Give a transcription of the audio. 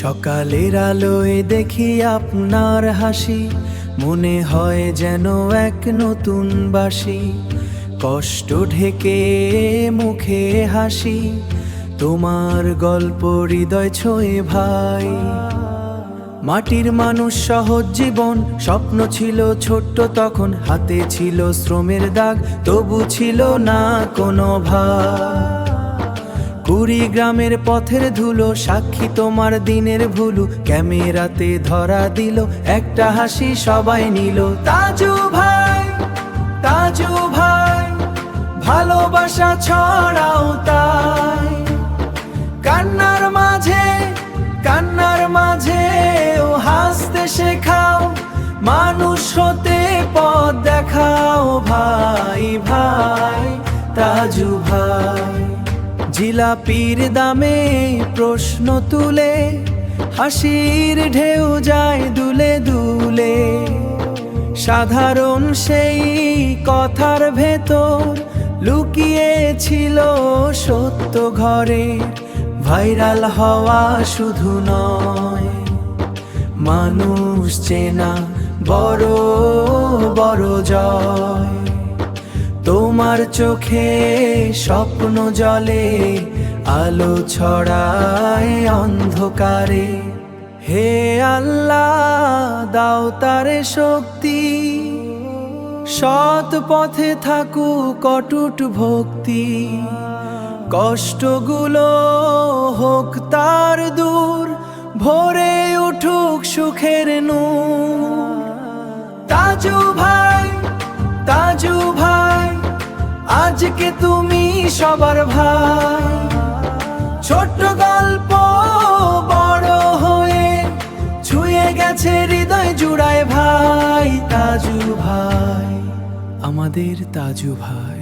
সকালের আলোয় দেখি আপনার হাসি, মনে হয় যেন এক নতুন বাসি। কষ্ট ঢেকে মুখে হাসি, তোমার গল্প হৃদয় ছোঁয়ে ভাই। মাটির মানুষ সহজ জীবন, স্বপ্ন ছিল ছোট্ট তখন, হাতে ছিল শ্রমের দাগ, তবু ছিল না কোনো ভার। কুড়িগ্রামের পথের ধুলো সাক্ষী তোমার দিনের ভুলু, ক্যামেরাতে ধরা দিল একটা হাসি সবাই নিল। তাজু ভাই, তাজু ভাই, ভালোবাসা ছড়াও তাই। কান্নার মাঝে, কান্নার মাঝে ও হাসতে শেখাও, মানুষ হতে পথ দেখাও ভাই ভাই। তাজু ভাই, জিলাপির দামে প্রশ্ন তুলে, হাসির ঢেউ যায় দুলে দুলে। সাধারণ সেই কথার ভেতর লুকিয়ে ছিল সত্য ঘরে। ভাইরাল হওয়া শুধু নয়, মানুষ চেনা বড় বড় জয়। তোমার চোখে স্বপ্ন জ্বলে, আলো ছড়ায় অন্ধকারে। হে আল্লাহ দাও তারে শক্তি, সৎ পথে থাকুক অটুট ভক্তি। কষ্টগুলো হোক তার দূর, ভরে উঠুক সুখের নূর। তাজু ভাই, তাজু ভাই, আজকে তুমি সবার ভাই। ছোট্ট গল্প বড় হয়ে ছুঁয়ে গেছে হৃদয় জুড়ায় ভাই। তাজু ভাই, আমাদের তাজু ভাই।